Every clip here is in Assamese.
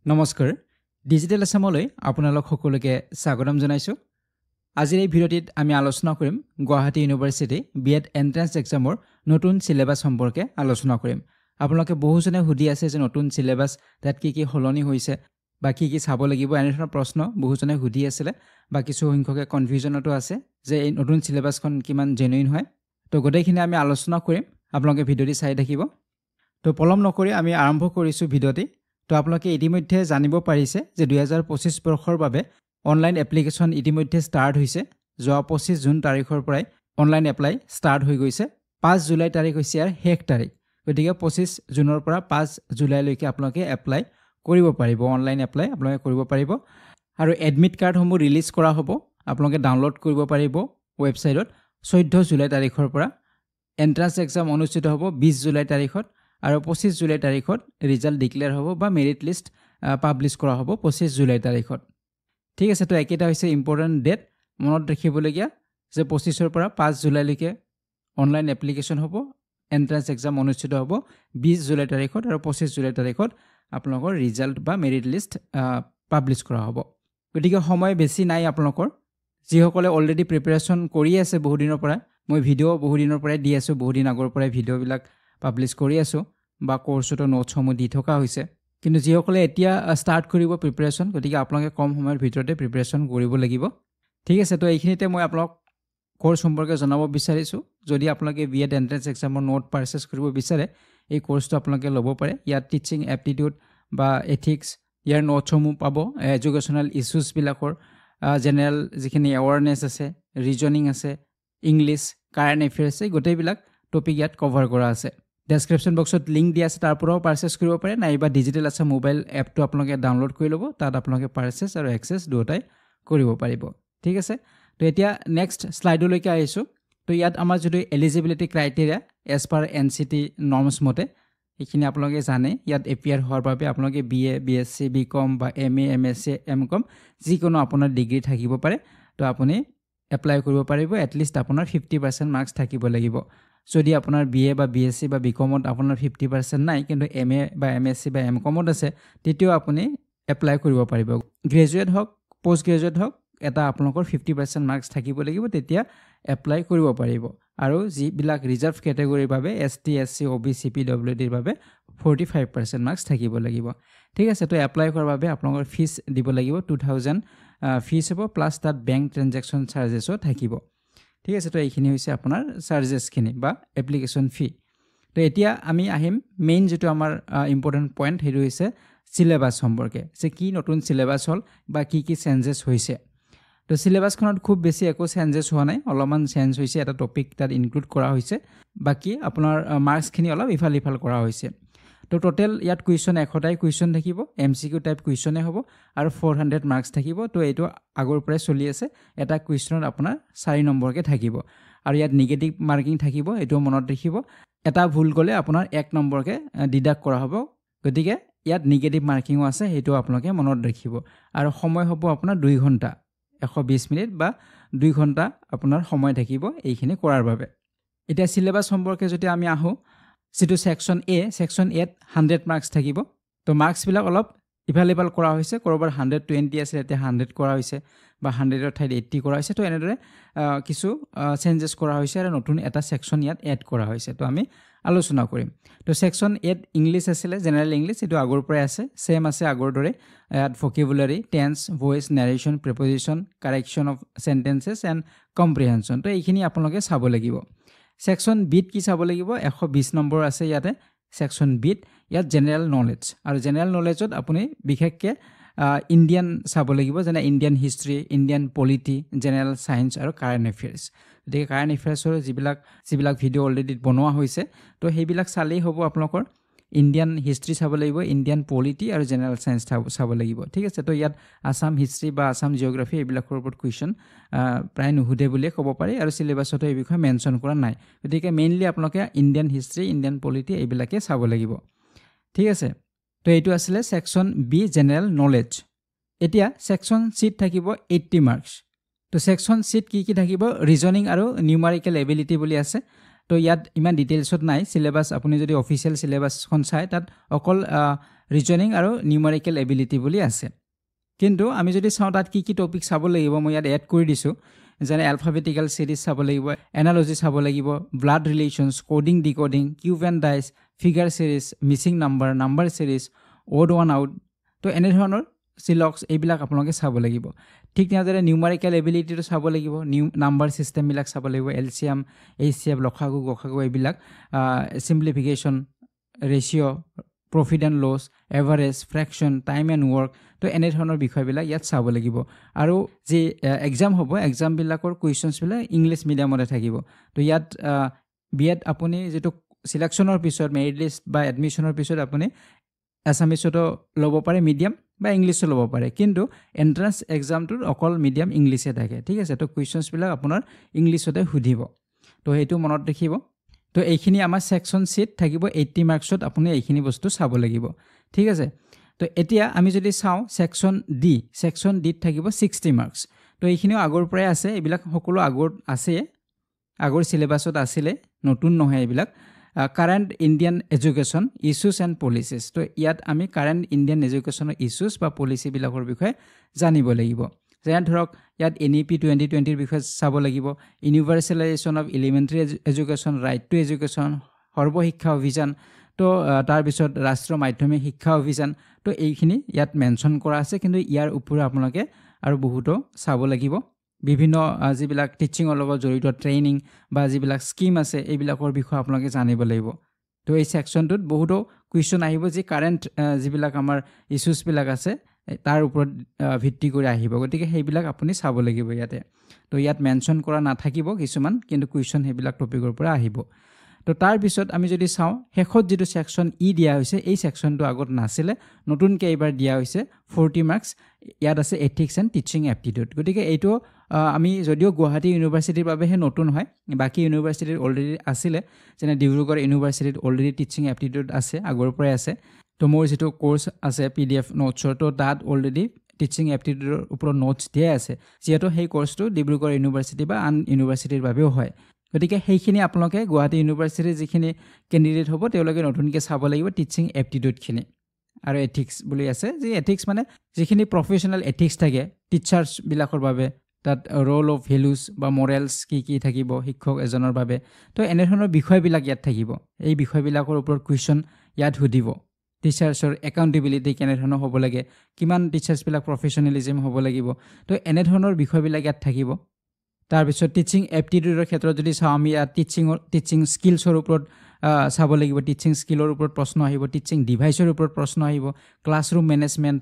নমস্কাৰ ডিজিটেল আসামলৈ আপোনালোক সকলোকে স্বাগতম জনাইছো আজিৰ এই ভিডিঅ'টিত আমি আলোচনা কৰিম গুৱাহাটী ইউনিভাৰ্চিটি বিএড এন্ট্ৰেন্স এক্সামৰ নতুন সিলেবাস সম্পৰ্কে আলোচনা কৰিম আপোনালোকে বহুজনে সুধি আছে যে নতুন সিলেবাস তাত কি হলনি হৈছে বা কি চাব লাগিব এনে ধৰণৰ প্ৰশ্ন বহুজনে সুধি আছিল বা কিছু সংখ্যকে কনফিউজনটো আছে যে এই নতুন সিলেবাসখন কিমান জেনুইন হয় তো গোটেইখিনি আমি আলোচনা কৰিম আপোনালোকে ভিডিঅ'টি চাই থাকিব তো পলম নকৰি আমি আৰম্ভ কৰিছো ভিডিঅ'টি তো আপোনালোকে ইতিমধ্যে জানিব পাৰিছে যে 2025 বৰ্ষৰ বাবে অনলাইন এপ্লিকেশন ইতিমধ্যে ষ্টাৰ্ট হৈছে যোৱা 25 জুন তাৰিখৰ পৰাই অনলাইন এপ্লাই ষ্টাৰ্ট হৈ গৈছে 5 জুলাই তাৰিখ হৈছে ইয়াৰ শেষ তাৰিখ গতিকে 25 জুনৰ পৰা 5 জুলাইলৈকে আপোনালোকে এপ্লাই কৰিব পাৰিব অনলাইন এপ্লাই আপোনালোকে কৰিব পাৰিব আৰু এডমিট কাৰ্ডসমূহ ৰিলিজ কৰা হ'ব আপোনালোকে ডাউনলোড কৰিব পাৰিব ৱেবছাইটত 14 জুলাই তাৰিখৰ পৰা এন্ট্ৰান্স এক্সাম অনুষ্ঠিত হ'ব 20 জুলাই তাৰিখত আৰু 25 জুলাই তাৰিখত ৰিজাল্ট ডিক্লেয়াৰ হ'ব বা মেৰিট লিষ্ট পাবলিশ কৰা হ'ব 25 জুলাই তাৰিখত ঠিক আছে তো একেটা হৈছে ইম্পৰ্টেন্ট ডেট মনত ৰাখিবলগীয়া যে 25 ৰ পৰা 5 জুলাইলৈকে অনলাইন এপ্লিকেশন হ'ব এন্ট্ৰান্স এক্সাম অনুষ্ঠিত হ'ব 20 জুলাই তাৰিখত আৰু 25 জুলাই তাৰিখত আপোনালোকৰ ৰিজাল্ট বা মেৰিট লিষ্ট পাবলিশ কৰা হ'ব গতিকে সময় বেছি নাই আপোনালোকৰ যিসকলে অলৰেডি প্ৰিপাৰেচন কৰি আছে বহু দিনৰ পৰা মই ভিডিঅ' বহু দিনৰ পৰা দি আছো বহু দিন আগৰ পৰা ভিডিঅ'বিলাক পাবলিশ কৰি আছো বা কোৰ্ছটো নোটসমূহ দি থকা হৈছে কিন্তু যিসকলে এতিয়া ষ্টাৰ্ট কৰিব প্ৰিপাৰেচন গতিকে আপোনালোকে কম সময়ৰ ভিতৰতে প্ৰিপাৰেচন কৰিব লাগিব ঠিক আছে তো এইখিনিতে মই আপোনাক কোৰ্ছ সম্পৰ্কে জনাব বিচাৰিছো যদি আপোনালোকে বিএড এন্ট্ৰেন্স এক্সামৰ নোট পাৰচেজ কৰিব বিচাৰে এই কোৰ্ছটো আপোনালোকে ল'ব পাৰে ইয়াত টিচিং এপ্টিটিউড বা এথিক্স ইয়াৰ নোটসমূহ পাব এডুকেশ্যনেল ইছ্যুজ বিলাকৰ জেনেৰেল যিখিনি এৱাৰনেছ আছে ৰিজনিং আছে ইংলিছ কাৰেণ্ট এফেয়াৰ্ছ গোটেইবিলাক টপিক ইয়াত কভাৰ কৰা আছে ডেসক্ৰিপশন বক্সত লিংক দিয়া আছে তাৰ পৰাও পাৰচেজ কৰিব পাৰে নাইবা ডিজিটেল আছে মোবাইল এপটো আপোনালোকে ডাউনলোড কৰি ল'ব তাত আপোনালোকে পাৰচেজ আৰু এক্সেছ দুটাই কৰিব পাৰিব ঠিক আছে তো এতিয়া নেক্সট স্লাইডলৈকে আহিছো তো ইয়াত আমাৰ যদি eligibility criteria as per NCT norms মতে এইখিনি আপোনালোকে জানে ইয়াত এপিয়াৰ হোৱাৰ বাবে আপোনালোকে বিএ বিএসসি বিকম বা এমএ এমএসসি এমকম যিকোনো আপোনাৰ ডিগ্ৰী থাকিব পাৰে তো আপুনি এপ্লাই কৰিব পাৰিব এটলিষ্ট আপোনাৰ 50% মাৰ্কস থাকিব লাগিব যদি আপোনাৰ বিএ বা বিএসসি বা বিকমত আপোনাৰ 50% নাই কিন্তু এমএ বা এমএসসি বা এমকমত আছে তেতিয়াও আপুনি এপ্লাই কৰিব পাৰিব গ্ৰেজুৱেট হওক পোষ্ট গ্ৰেজুৱেট হওক এটা আপোনালোকৰ 50% মাৰ্কস থাকিব লাগিব তেতিয়া এপ্লাই কৰিব পাৰিব আৰু যিবিলাক ৰিজাৰ্ভ ক্যাটাগৰীৰ বাবে এসটি এসসি ওবিসি পিডব্লিউডিৰ বাবে 45% মাৰ্কস থাকিব লাগিব ঠিক আছে তো এপ্লাই কৰাৰ বাবে আপোনালোকৰ ফিস দিব লাগিব 2000 ফিস হ'ব প্লাস তাত বেংক ট্ৰানজাকচন চাৰ্জেসও থাকিব ঠিক আছে তো এইখিনি হৈছে আপোনাৰ চাৰ্জেস খিনি বা এপ্লিকেশন ফি তো এতিয়া আমি আহিম মেইন যেটো আমাৰ ইম্পৰ্টেন্ট পইণ্ট হেৰি হৈছে সিলেবাস সম্পৰ্কে যে কি নতুন সিলেবাস হল বা কি চেঞ্জেস হৈছে তো সিলেবাসখনত খুব বেছি একো চেঞ্জেস হোৱা নাই অলপমান চেঞ্জ হৈছে এটা টপিক তাত ইনক্লুড কৰা হৈছে বাকি আপোনাৰ মাৰ্কস খিনি অলপ ইফাল কৰা হৈছে তো টোটাল ইয়াত কুৱেশ্যন 100টাই কুৱেশ্যন থাকিব এমসিকিউ টাইপ কুৱেশ্যনে হ'ব আৰু 400 মাৰ্কস থাকিব তো এইটো আগৰ পৰাই চলি আছে এটা কুৱেশ্যনত আপোনাৰ 4 নম্বৰকে থাকিব আৰু ইয়াত নেগেটিভ মাৰ্কিং থাকিব এটো মনত ৰাখিব এটা ভুল গলে আপোনাৰ 1 নম্বৰকে ডিডাক্ট কৰা হ'ব গতিকে ইয়াত নেগেটিভ মাৰ্কিংও আছে এটো আপোনালোকে মনত ৰাখিব আৰু সময় হ'ব আপোনাৰ 2 ঘণ্টা 120 মিনিট বা 2 ঘণ্টা আপোনাৰ সময় থাকিব এইখিনি কৰাৰ বাবে এটা সিলেবাস সম্পৰ্কে যদি আমি আহো সিটো সেকশন এ 100 মাৰ্কস থাকিব তো মাৰ্কস বিলাক অলপ ইভালুৱেবল কৰা হৈছে কৰবাৰ 120 আছে এতিয়া 100 কৰা হৈছে বা 100 ৰ ঠাইত 80 কৰা হৈছে তো এনেদৰে কিছু চেঞ্জেস কৰা হৈছে আৰু নতুন এটা সেকশন ইয়াত এড কৰা হৈছে তো আমি আলোচনা কৰিম তো সেকশন 8 ইংলিশ আছিল জেনাৰেল ইংলিশ এটো আগৰ পৰাই আছে সেম আছে আগৰ দৰে ইয়াত vocabulary tense voice narration preposition correction of sentences and comprehension তো এইখিনি আপোনালোকে চাব লাগিব সেকশন বিট কি চাব লাগিব 120 নম্বৰ আছে ইয়াতে সেকশন বিট ইয়াত জেনাৰেল নলেজ আৰু জেনাৰেল নলেজত আপুনি বিশেষকে ইন্ডিয়ান চাব লাগিব যেনে Indian history Indian polity general science আৰু কাৰেন্ট এফেয়াৰ্স এই কাৰেন্ট এফেয়াৰ্সৰ যিবিলাক ভিডিও অলৰেডি বনোৱা হৈছে তো সেইবিলাক চালেই হ'ব আপোনালোকৰ ইন্ডিয়ান হিষ্ট্ৰী চাব লাগিব ইন্ডিয়ান পলিটি আৰু জেনাৰেল সায়েন্স চাব লাগিব ঠিক আছে তো ইয়াত আসাম হিষ্ট্ৰী বা আসাম জিওগ্ৰাফি এইবিলাকৰ ওপৰত কুৱেশ্যন প্ৰায় নুহুদে বুলি ক'ব পাৰি আৰু সিলেবাসতো এই বিষয়ে মেনশন কৰা নাই গতিকে মেইনলি আপোনালোকে ইন্ডিয়ান হিষ্ট্ৰী ইন্ডিয়ান পলিটি এইবিলাকে চাব লাগিব ঠিক আছে তো এইটো আছিল সেকশন বি জেনাৰেল নলেজ এতিয়া সেকশন সি থাকিব 80 মাৰ্কস তো সেকশন সি কি থাকিব ৰিজনিং আৰু নিউমেৰিকেল এবিলিটি বুলি আছে তো ইয়াত ইমান ডিটেইলছত নাই সিলেবাস আপুনি যদি অফিচিয়েল সিলেবাসখন চাই তাত অকল ৰিজনিং আৰু নিউমেৰিকেল এবিলিটি বুলি আছে কিন্তু আমি যদি চাওঁ তাত কি কি টপিক চাব লাগিব মই ইয়াত এড কৰি দিছোঁ যেনে এলফাবেটিকেল সিৰিজ চাব লাগিব এনালজি চাব লাগিব blood relations coding decoding cube and dice figure series missing number series odd one out তো এনেধৰণৰ সিলক্স এইবিলাক আপোনালোকে চাব লাগিব ঠিক তেনেদৰে নিউমেৰিকেল এবিলিটিটো চাব লাগিব নাম্বাৰ সিস্টেমবিলাক চাব লাগিব এলচিএম এইচচিএফ লসাগু গসাগু এইবিলাক simplification ratio' profit and loss average fraction time and work তো এনেধৰণৰ বিষয়বিলাক ইয়াত চাব লাগিব আৰু যি এক্সাম হ'ব এক্সামবিলাকৰ কুৱেশ্যনছবিলাক ইংলিছ মিডিয়ামতে থাকিব তো ইয়াত বিএড আপুনি যিটো চিলেকশ্যনৰ পিছত মেৰিট লিষ্ট বা এডমিশ্যনৰ পিছত আপুনি এছামিছতো ল'ব পাৰে মিডিয়াম বা ইংলিছো ল'ব পাৰে কিন্তু এণ্ট্ৰেন্স এক্সামটোত অকল মিডিয়াম ইংলিছে থাকে ঠিক আছে তো কুৱেশ্যনছবিলাক আপোনাৰ ইংলিছতে সুধিব তো সেইটো মনত ৰাখিব তো এইখিনি আমাৰ ছেকশ্যন চিট থাকিব 80 মাৰ্কছত আপুনি এইখিনি বস্তু চাব লাগিব ঠিক আছে তো এতিয়া আমি যদি চাওঁ ছেকশ্যন ডিত থাকিব 60 মাৰ্কছ তো এইখিনিও আগৰ পৰাই আছে এইবিলাক সকলো আগত আছে আগৰ সিলেবাছত আছিলে নতুন নহয় এইবিলাক current Indian education issues and policies তো ইয়াত আমি কাৰেণ্ট ইণ্ডিয়ান এডুকেশ্যনৰ ইছ্যুজ বা পলিচিবিলাকৰ বিষয়ে জানিব লাগিব যেনে ধৰক ইয়াত NEP 2020ৰ বিষয়ে চাব লাগিব universalisation of elementary education right to education Sarva Shiksha Abhiyan তো তাৰপিছত ৰাষ্ট্ৰীয় মাধ্যমিক শিক্ষা অভিযান তো এইখিনি ইয়াত মেনশ্যন কৰা আছে কিন্তু ইয়াৰ ওপৰত আপোনালোকে আৰু বহুতো চাব লাগিব বিভিন্ন যিবিলাক টিচিঙৰ লগত জড়িত ট্ৰেইনিং বা যিবিলাক স্কিম আছে এইবিলাকৰ বিষয়ে আপোনালোকে জানিব লাগিব তো এই ছেকশ্যনটোত বহুতো কুৱেশ্যন আহিব যি কাৰেণ্ট যিবিলাক আমাৰ ইছ্যুজবিলাক আছে তাৰ ওপৰত ভিত্তি কৰি আহিব গতিকে সেইবিলাক আপুনি চাব লাগিব ইয়াতে তো ইয়াত মেনশ্যন কৰা নাথাকিব কিছুমান কিন্তু কুৱেশ্যন সেইবিলাক টপিকৰ পৰা আহিব তো তাৰপিছত আমি যদি চাওঁ শেষত যিটো ছেকশ্যন দিয়া হৈছে এই ছেকশ্যনটো আগত নাছিলে নতুনকৈ এইবাৰ দিয়া হৈছে 40 মাৰ্কছ ইয়াত আছে এথিক্স এণ্ড টিচিং এপ্টিটিউড গতিকে এইটো আমি যদিও গুৱাহাটী ইউনিভাৰ্চিটিৰ বাবেহে নতুন হয় বাকী ইউনিভাৰ্চিটিত অলৰেডি আছিলে যেনে ডিব্ৰুগড় ইউনিভাৰ্চিটিত অলৰেডি টিচিং এপ্টিটিউড আছে আগৰ পৰাই আছে তো মোৰ যিটো কোৰ্চ আছে PDF নোটছৰ তো তাত অলৰেডি টিচিং এপ্টিটিউডৰ ওপৰত নোটছ দিয়া আছে যিহেতু সেই কোৰ্চটো ডিব্ৰুগড় ইউনিভাৰ্চিটি বা আন ইউনিভাৰ্চিটিৰ বাবেও হয় গতিকে সেইখিনি আপোনালোকে গুৱাহাটী ইউনিভাৰ্চিটিৰ যিখিনি কেণ্ডিডেট হ'ব তেওঁলোকে নতুনকৈ চাব লাগিব টিচিং এপ্টিটিউডখিনি আৰু এথিক্স বুলি আছে যি এথিক্স মানে যিখিনি প্ৰফেশ্যনেল এথিক্স থাকে টিচাৰ্ছবিলাকৰ বাবে তাত ৰোল অফ ভেলুজ বা মৰেলছ কি থাকিব শিক্ষক এজনৰ বাবে তো এনেধৰণৰ বিষয়বিলাক ইয়াত থাকিব এই বিষয়বিলাকৰ ওপৰত কুৱেশ্যন ইয়াত সুধিব টিচাৰ্ছৰ একাউণ্টেবিলিটি কেনেধৰণৰ হ'ব লাগে কিমান টিচাৰ্ছবিলাক প্ৰফেশ্যনেলিজিম হ'ব লাগিব তো এনেধৰণৰ বিষয়বিলাক ইয়াত থাকিব তাৰপিছত টিচিং এপ্টিটিউডৰ ক্ষেত্ৰত যদি চাওঁ আমি ইয়াত টিচিং স্কিলছৰ ওপৰত চাব লাগিব টিচিং স্কিলৰ ওপৰত প্ৰশ্ন আহিব টিচিং ডিভাইচৰ ওপৰত প্ৰশ্ন আহিব ক্লাছৰুম মেনেজমেণ্ট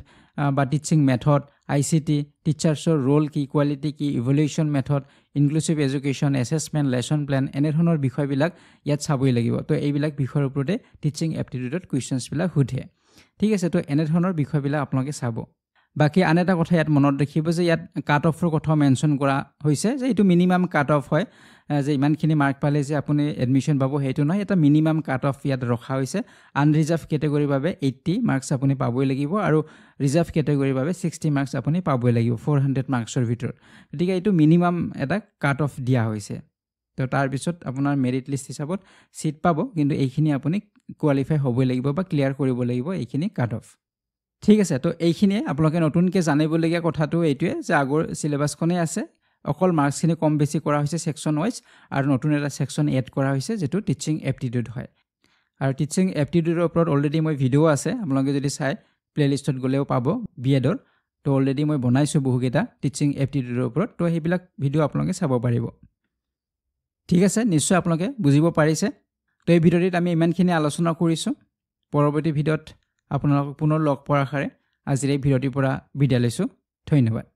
বা টিচিং মেথড ICT টিচাৰ্ছৰ ৰোল কি কোৱালিটি কি evaluation method inclusive education assessment lesson plan এনেধৰণৰ বিষয়বিলাক ইয়াত চাবই লাগিব তো এইবিলাক বিষয়ৰ ওপৰতে টিচিং এপ্টিটিউডত কুৱেশ্যনছবিলাক সোধে ঠিক আছে তো এনেধৰণৰ বিষয়বিলাক আপোনালোকে চাব বাকী আন এটা কথা ইয়াত মনত ৰাখিব যে ইয়াত কাট অফৰ কথা মেনশ্যন কৰা হৈছে যে এইটো মিনিমাম কাট অফ হয় যে ইমানখিনি মাৰ্ক পালে যে আপুনি এডমিশ্যন পাব সেইটো নহয় এটা মিনিমাম কাট অফ ইয়াত ৰখা হৈছে আনৰিজাৰ্ভ কেটেগৰীৰ বাবে 80 মাৰ্কছ আপুনি পাবই লাগিব আৰু ৰিজাৰ্ভ কেটেগৰীৰ বাবে 60 মাৰ্কছ আপুনি পাবই লাগিব 400 মাৰ্কছৰ ভিতৰত গতিকে এইটো মিনিমাম এটা কাট অফ দিয়া হৈছে তো তাৰপিছত আপোনাৰ মেৰিট লিষ্ট হিচাপত চিট পাব কিন্তু এইখিনি আপুনি কোৱালিফাই হ'বই লাগিব বা ক্লিয়াৰ কৰিব লাগিব এইখিনি কাট অফ ঠিক আছে তো এইখিনিয়ে আপোনালোকে নতুনকৈ জানিবলগীয়া কথাটো এইটোৱে যে আগৰ চিলেবাছখনেই আছে অকল মাৰ্কছখিনি কম বেছি কৰা হৈছে ছেকশ্যন ৱাইজ আৰু নতুন এটা ছেকশ্যন এড কৰা হৈছে যিটো টিচিং এপ্টিটিউড হয় আৰু টিচিং এপ্টিটিউডৰ ওপৰত অলৰেডি মই ভিডিঅ' আছে আপোনালোকে যদি চাই প্লেলিষ্টত গ'লেও পাব বিএডৰ তো অলৰেডি মই বনাইছোঁ বহুকেইটা টিচিং এপ্টিটিউডৰ ওপৰত তো সেইবিলাক ভিডিঅ' আপোনালোকে চাব পাৰিব ঠিক আছে নিশ্চয় আপোনালোকে বুজিব পাৰিছে তো এই ভিডিঅ'টিত আমি ইমানখিনি আলোচনা কৰিছোঁ পৰৱৰ্তী ভিডিঅ'ত আপোনালোকক পুনৰ লগ পোৱাৰ আশাৰে আজিৰ এই ভিডিঅ'টিৰ পৰা বিদায় লৈছোঁ ধন্যবাদ